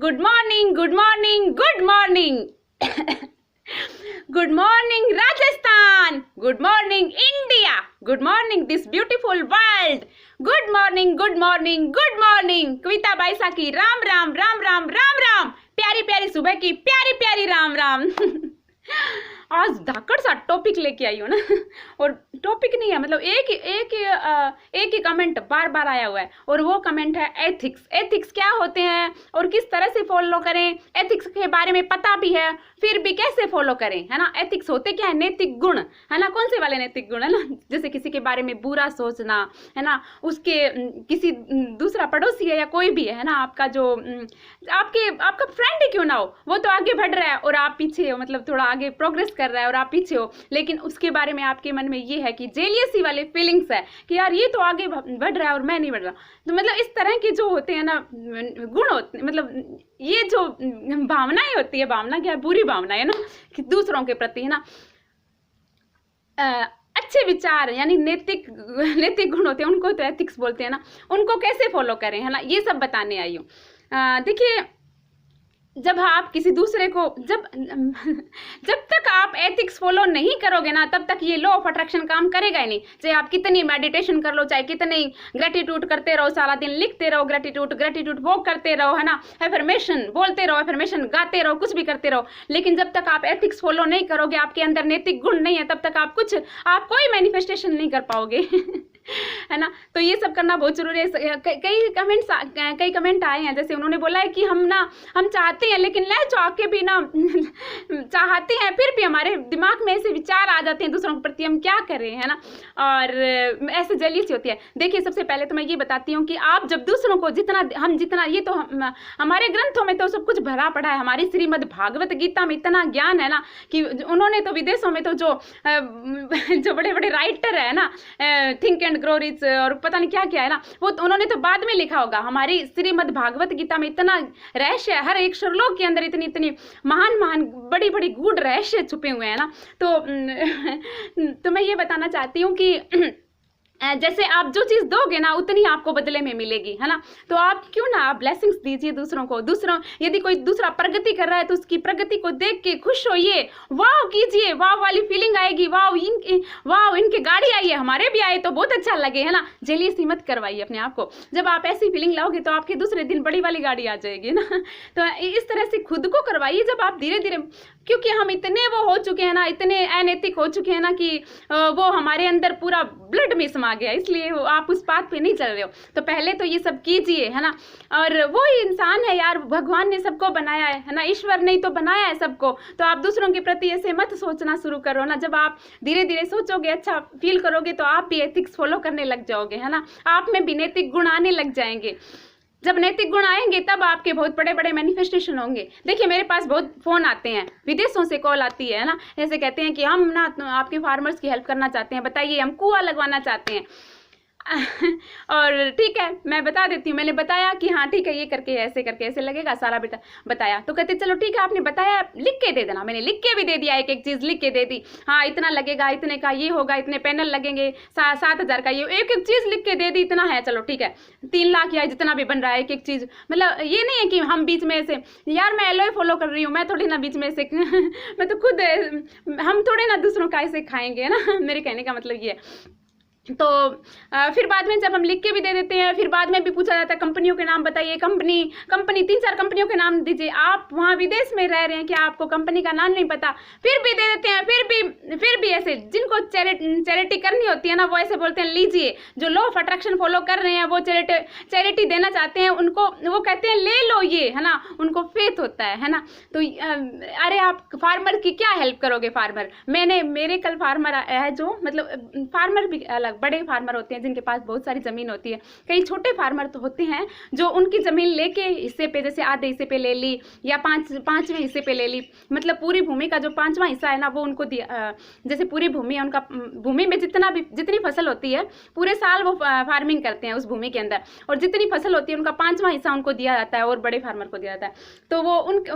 Good morning, good morning, good morning. Good morning Rajasthan, good morning India, good morning this beautiful world. Good morning, good morning, good morning. Kavita Baisa की राम राम राम राम राम राम। प्यारी प्यारी सुबह की प्यारी प्यारी राम राम। आज धाकड़ सा टॉपिक लेके आई हूँ ना, और टॉपिक नहीं है, मतलब एक ही कमेंट बार बार आया हुआ है, और वो कमेंट है एथिक्स। एथिक्स क्या होते हैं और किस तरह से फॉलो करें, एथिक्स के बारे में पता भी है फिर भी कैसे फॉलो करें, है ना। एथिक्स होते क्या है? नैतिक गुण, है ना। कौन से वाले नैतिक गुण, है ना। जैसे किसी के बारे में बुरा सोचना, है ना, उसके किसी दूसरा पड़ोसी है या कोई भी है ना, आपका जो आपका फ्रेंड ही क्यों ना हो, वो तो आगे बढ़ रहा है और आप पीछे हो, मतलब थोड़ा आगे प्रोग्रेस कर रहा है और आप पीछे हो, लेकिन उसके बारे में आपके मन में ये है कि जेलियसी वाले फीलिंग्स है कि यार ये तो आगे बढ़ रहा है और मैं नहीं बढ़ रहा। तो मतलब इस तरह के जो होते हैं ना गुण होते, मतलब ये जो भावनाएं होती है, भावना क्या है? बुरी भावना है ना, कि दूसरों के प्रति, है ना, अच्छे विचार यानी नैतिक गुण होते हैं, उनको तो एथिक्स बोलते हैं ना। उनको कैसे फॉलो करें, है ना, ये सब बताने आई हूँ। देखिए, जब आप किसी दूसरे को जब तक आप एथिक्स फॉलो नहीं करोगे ना, तब तक ये लॉ ऑफ अट्रैक्शन काम करेगा ही नहीं। चाहे आप कितनी मेडिटेशन कर लो, चाहे कितनी ग्रेटिट्यूड करते रहो, सारा दिन लिखते रहो, ग्रेटिट्यूड वॉक करते रहो, है ना, एफर्मेशन बोलते रहो, एफर्मेशन गाते रहो, कुछ भी करते रहो, लेकिन जब तक आप एथिक्स फॉलो नहीं करोगे, आपके अंदर नैतिक गुण नहीं है, तब तक आप कोई मैनिफेस्टेशन नहीं कर पाओगे। है ना। तो ये सब करना बहुत जरूरी है। कई कमेंट आए हैं, जैसे उन्होंने बोला है कि हम चाहते हैं, लेकिन ले चाह के भी ना चाहते हैं, फिर भी हमारे दिमाग में ऐसे विचार आ जाते हैं दूसरों के प्रति, हम क्या करें, है ना, और ऐसे जेलियसी होती है। देखिए, सबसे पहले तो मैं ये बताती हूँ कि आप जब दूसरों को जितना ये तो हमारे ग्रंथों में तो सब कुछ भरा पड़ा है, हमारी श्रीमद् भागवत गीता में इतना ज्ञान है ना, कि उन्होंने तो विदेशों में तो जो बड़े बड़े राइटर है ना, थिंक एंड ग्रो रिच और पता नहीं क्या क्या है ना, वो उन्होंने तो बाद में लिखा होगा। हमारी श्रीमद् भागवत गीता में इतना रहस्य है, हर एक श्लोक के अंदर इतनी महान बड़ी गूढ़ रहस्य छुपे हुए हैं ना। तो मैं ये बताना चाहती हूँ कि जैसे आप जो चीज दोगे ना, उतनी आपको बदले में मिलेगी, है ना। तो आप क्यों ना आप ब्लेसिंग्स दीजिए दूसरों को। यदि कोई दूसरा प्रगति कर रहा है तो उसकी प्रगति को देख के खुश होइए, वाव कीजिए, वाव वाली फीलिंग आएगी, वाव इनके गाड़ी आई है, हमारे भी आए तो बहुत अच्छा लगे, है ना। जेलियसी मत करवाइए अपने आप को। जब आप ऐसी फीलिंग लाओगे तो आपके दूसरे दिन बड़ी वाली गाड़ी आ जाएगी ना। तो इस तरह से खुद को करवाइए। जब आप धीरे धीरे, क्योंकि हम इतने वो हो चुके हैं ना, इतने अनैतिक हो चुके हैं ना, कि वो हमारे अंदर पूरा ब्लड में समा गया, इसलिए आप उस बात पे नहीं चल रहे हो। तो पहले तो ये सब कीजिए, है ना। और वो ही इंसान है यार, भगवान ने सबको बनाया है ना, ईश्वर ने तो बनाया है सबको। तो आप दूसरों के प्रति ऐसे मत सोचना शुरू करो ना। जब आप धीरे धीरे सोचोगे, अच्छा फील करोगे, तो आप भी एथिक्स फॉलो करने लग जाओगे, है ना। आप में भी नैतिक गुण आने लग जाएंगे। जब नैतिक गुण आएंगे तब आपके बहुत बड़े बड़े मैनिफेस्टेशन होंगे। देखिए, मेरे पास बहुत फोन आते हैं, विदेशों से कॉल आती है ना, जैसे कहते हैं कि हम ना आपके फार्मर्स की हेल्प करना चाहते हैं, बताइए, हम कुआं लगवाना चाहते हैं। और ठीक है, मैं बता देती हूँ। मैंने बताया कि हाँ ठीक है, ये करके ऐसे लगेगा, सारा बेटा बताया। तो कहते चलो ठीक है, आपने बताया, लिख के दे देना। मैंने लिख के भी दे दिया, एक चीज लिख के दे दी। हाँ, इतना लगेगा, इतने का ये होगा, इतने पैनल लगेंगे, 7,000 का ये, एक चीज लिख के दे दी, इतना है, चलो ठीक है, 3 लाख या जितना भी बन रहा है एक चीज। मतलब ये नहीं है कि हम बीच में ऐसे, यार मैं एलओए फॉलो कर रही हूँ, मैं थोड़ी ना बीच में ऐसे मैं तो खुद, हम थोड़े ना दूसरों का ऐसे खाएंगे, है ना। मेरे कहने का मतलब ये है। तो फिर बाद में जब हम लिख के भी दे देते हैं, फिर बाद में भी पूछा जाता है कंपनियों के नाम बताइए, कंपनी 3-4 कंपनियों के नाम दीजिए। आप वहाँ विदेश में रह रहे हैं, क्या आपको कंपनी का नाम नहीं पता? फिर भी दे देते हैं। फिर भी ऐसे जिनको चैरिटी करनी होती है ना, वो ऐसे बोलते हैं लीजिए। जो लॉ ऑफ अट्रैक्शन फॉलो कर रहे हैं, वो चैरिटी देना चाहते हैं, उनको वो कहते हैं ले लो ये, है ना, उनको फेथ होता है ना। तो अरे आप फार्मर की क्या हेल्प करोगे? फार्मर, मेरे कल फार्मर है, जो मतलब फार्मर भी अलग बड़े फार्मर होते हैं जिनके पास बहुत सारी जमीन होती है। कई छोटे फार्मर तो होते हैं जो उनकी जमीन लेके हिस्से पे, जैसे आधे हिस्से पे ले ली या पांचवें हिस्से पे ले ली, मतलब पूरी भूमि का जो 5वां हिस्सा है ना, वो उनको दिया। जैसे पूरी भूमि है उनका, भूमि में जितनी फसल होती है पूरे साल वो फार्मिंग करते हैं उस भूमि के अंदर, और जितनी फसल होती है उनका 5वां हिस्सा उनको दिया जाता है और बड़े फार्मर को दिया जाता है। तो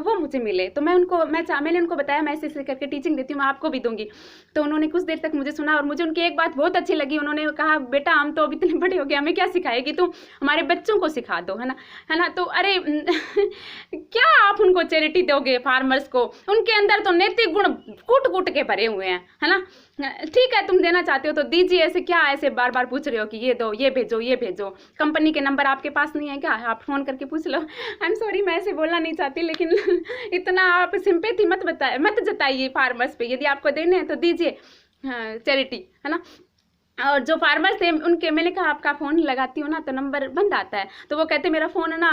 वो मुझे मिले, तो मैंने उनको बताया मैं ऐसे करके टीचिंग देती हूँ, मैं आपको भी दूंगी। तो उन्होंने कुछ देर तक मुझे सुना और मुझे उनकी एक बात बहुत अच्छी लगी। उन्होंने कहा बेटा हम तो अब इतने बड़े हो गए, हमें क्या सिखाएगी, तुम हमारे बच्चों को सिखा दो, है ना। तो अरे क्या आप उनको चैरिटी दोगे फार्मर्स को, उनके अंदर तो नैतिक गुण कूट कूट के भरे हुए हैं, है ना। ठीक है तुम देना चाहते हो तो दीजिए, ऐसे क्या ऐसे बार बार पूछ रहे हो कि ये दो, ये भेजो, ये भेजो, कंपनी के नंबर आपके पास नहीं है क्या, आप फोन करके पूछ लो। आई एम सॉरी, मैं ऐसे बोलना नहीं चाहती, लेकिन इतना आप सिंपैथी मत जताइए फार्मर्स पे। यदि आपको देने हैं तो दीजिए चैरिटी, है ना। और जो फार्मर्स थे उनके, मैंने कहा आपका फ़ोन लगाती हूँ ना तो नंबर बंद आता है, तो वो कहते मेरा फ़ोन है ना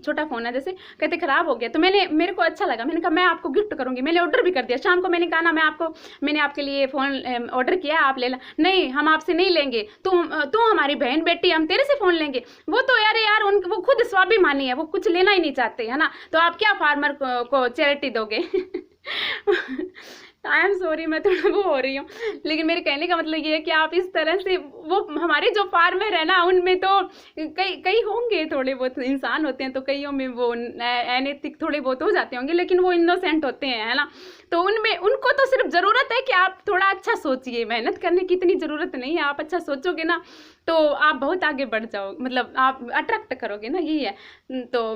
छोटा फ़ोन है जैसे, कहते ख़राब हो गया। तो मेरे को अच्छा लगा, मैंने कहा मैं आपको गिफ्ट करूँगी, मैंने ऑर्डर भी कर दिया शाम को। मैंने कहा ना मैंने आपके लिए फ़ोन ऑर्डर किया, आप ले ला। नहीं हम आपसे नहीं लेंगे, तू हमारी बहन बेटी, हम तेरे से फ़ोन लेंगे। वो तो यार वो खुद स्वाभिमानी है, वो कुछ लेना ही नहीं चाहते, है ना। तो आप क्या फार्मर को चैरिटी दोगे। आई एम सॉरी, मैं थोड़ा वो हो रही हूँ, लेकिन मेरे कहने का मतलब ये है कि आप इस तरह से, वो हमारे जो फार्मर है ना उनमें तो कई होंगे, थोड़े बहुत इंसान होते हैं तो कईयों में वो अनैतिक थोड़े बहुत हो जाते होंगे, लेकिन वो इनोसेंट होते हैं, है ना। तो उनमें उनको तो सिर्फ ज़रूरत है कि आप थोड़ा अच्छा सोचिए, मेहनत करने की इतनी ज़रूरत नहीं है, आप अच्छा सोचोगे ना तो आप बहुत आगे बढ़ जाओ, मतलब आप अट्रैक्ट करोगे ना, यही है। तो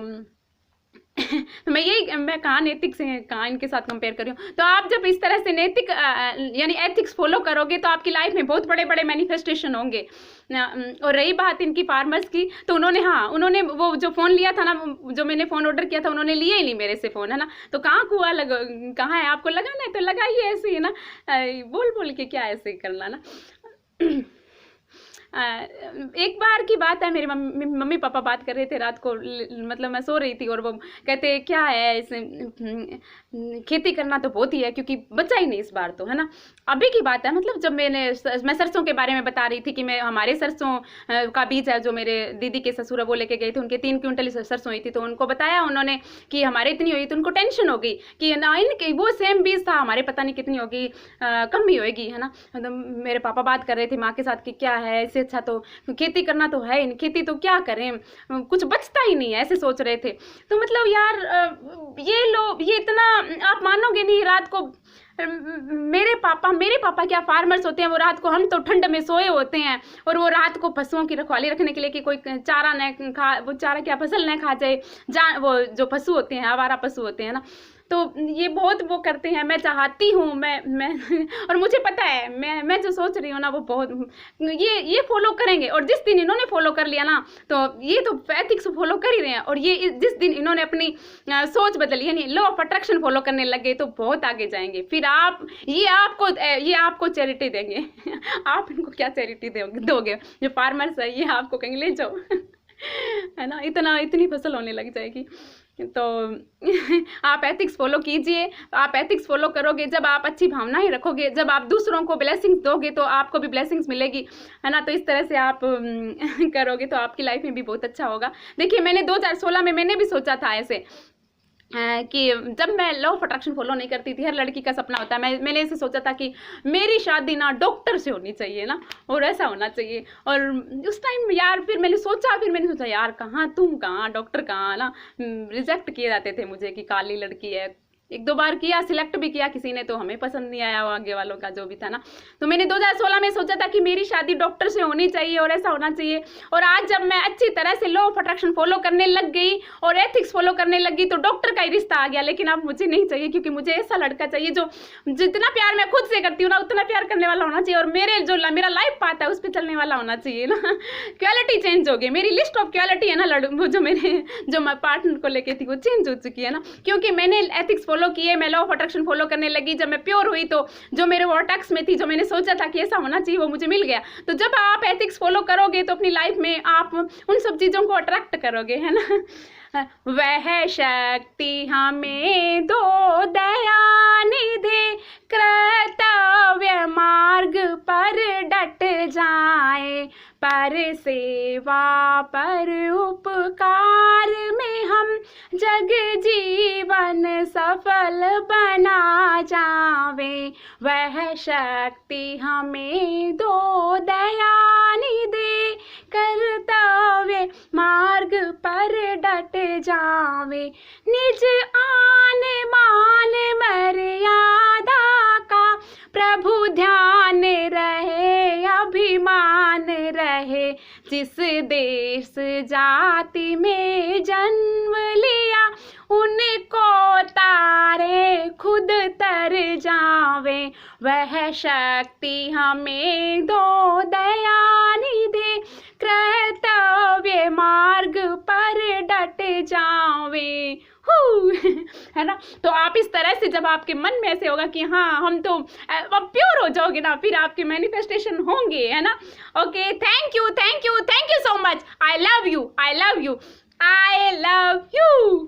मैं कहाँ नैतिक से कहाँ इनके साथ कंपेयर कर रही हूँ। तो आप जब इस तरह से नैतिक यानी एथिक्स फॉलो करोगे तो आपकी लाइफ में बहुत बड़े बड़े मैनिफेस्टेशन होंगे। और रही बात इनकी फार्मर्स की, तो उन्होंने वो जो फ़ोन लिया था ना, जो मैंने फ़ोन ऑर्डर किया था, उन्होंने लिया ही नहीं मेरे से फ़ोन, है ना। तो कहाँ कुआ कहाँ है, आपको लगाना है तो लगाइए ऐसे ही ना, बोल के क्या ऐसे करना ना। एक बार की बात है, मेरे मम्मी पापा बात कर रहे थे रात को, मतलब मैं सो रही थी और वो कहते क्या है इस खेती करना तो बहुत ही है, क्योंकि बचा ही नहीं इस बार तो, है ना। अभी की बात है, मतलब जब मैं सरसों के बारे में बता रही थी कि मैं हमारे सरसों का बीज है जो मेरे दीदी के ससुर वो लेके गए थे, उनके 3 क्विंटल सरसों हुई थी, तो उनको बताया उन्होंने कि हमारे इतनी हुई, तो उनको टेंशन हो गई कि ना इनके वो सेम बीज था, हमारे पता नहीं कितनी होगी, कम ही होगी, है ना। तो मेरे पापा बात कर रहे थे माँ के साथ कि क्या है, इससे अच्छा तो खेती करना तो है, खेती तो क्या करें, कुछ बचता ही नहीं है, ऐसे सोच रहे थे। तो मतलब यार ये इतना आप मानोगे नहीं, रात को मेरे पापा क्या फार्मर्स होते हैं, वो रात को, हम तो ठंड में सोए होते हैं और वो रात को पशुओं की रखवाली रखने के लिए कि कोई चारा न खा, वो चारा क्या फसल न खा जाए, वो जो पशु होते हैं, आवारा पशु होते हैं ना, तो ये बहुत वो करते हैं। मैं चाहती हूँ मैं और मुझे पता है मैं जो सोच रही हूँ ना वो बहुत ये फॉलो करेंगे, और जिस दिन इन्होंने फॉलो कर लिया ना तो ये तो एथिक्स फॉलो कर ही रहे हैं, और ये जिस दिन इन्होंने अपनी सोच बदली, यानी लॉ ऑफ अट्रैक्शन फॉलो करने लगे, तो बहुत आगे जाएंगे। फिर ये आपको चैरिटी देंगे। आप इनको क्या चैरिटी दोगे, जो फार्मर्स है ये आपको कहेंगे ले जाओ, है ना, इतनी फसल होने लग जाएगी। तो आप एथिक्स फॉलो कीजिए, आप एथिक्स फॉलो करोगे, जब आप अच्छी भावनाएं रखोगे, जब आप दूसरों को ब्लेसिंग्स दोगे तो आपको भी ब्लेसिंग्स मिलेगी, है ना। तो इस तरह से आप करोगे तो आपकी लाइफ में भी बहुत अच्छा होगा। देखिए मैंने 2016 में मैंने भी सोचा था ऐसे कि जब मैं लॉ ऑफ अट्रैक्शन फॉलो नहीं करती थी, हर लड़की का सपना होता है, मैंने ऐसे सोचा था कि मेरी शादी ना डॉक्टर से होनी चाहिए ना, और ऐसा होना चाहिए। और उस टाइम यार फिर मैंने सोचा यार कहाँ डॉक्टर कहाँ ना, रिजेक्ट किए जाते थे मुझे कि काली लड़की है। 1-2 बार किया, सिलेक्ट भी किया किसी ने, तो हमें पसंद नहीं आया, वो आगे वालों का जो भी था ना। तो मैंने 2016 में सोचा था कि मेरी शादी डॉक्टर से होनी चाहिए और ऐसा होना चाहिए। और आज जब मैं अच्छी तरह से लॉ ऑफ अट्रैक्शन फॉलो करने लग गई और एथिक्स फॉलो करने लगी तो डॉक्टर का ही रिश्ता आ गया। लेकिन अब मुझे नहीं चाहिए, क्योंकि मुझे ऐसा लड़का चाहिए जो जितना प्यार मैं खुद से करती हूँ ना उतना प्यार करने वाला होना चाहिए, और मेरा लाइफ पाथ है उस पर चलने वाला होना चाहिए ना। क्वालिटी चेंज हो गई, मेरी लिस्ट ऑफ क्वालिटी है ना, वो जो मैं पार्टनर को लेके थी वो चेंज हो चुकी है ना, क्योंकि मैंने एथिक्स फॉलो किए, मैं लॉ ऑफ अट्रैक्शन फॉलो करने लगी। जब मैं प्योर हुई तो जो मेरे वॉर्टेक्स में थी, जो मैंने सोचा था कि ऐसा होना चाहिए, वो मुझे मिल गया। तो जब आप एथिक्स फॉलो करोगे तो अपनी लाइफ में आप उन सब चीज़ों को अट्रैक्ट करोगे, है ना। वह शक्ति हमें दो दया निधि, कर्तव्य मार्ग पर डट जाए, पर सेवा पर उपकार में हम जग जीवन सफल बना जावे। वह शक्ति हमें दो दया निधि, कर्तव्य मार्ग पर डट जावे, निज आन मान मर्यादा का प्रभु ध्यान रहे अभिमान जिस देश जाति में जन्म लिया उनको तारे खुद तर जावे, वह शक्ति हमें दो दयानिधे, कर्तव्य मार्ग पर डट जावे। है ना। तो आप इस तरह से जब आपके मन में ऐसे होगा कि हाँ हम तो अब प्योर हो जाओगे ना, फिर आपके मैनिफेस्टेशन होंगे, है ना। Okay, thank you thank you thank you so much. I love you, I love you, I love you.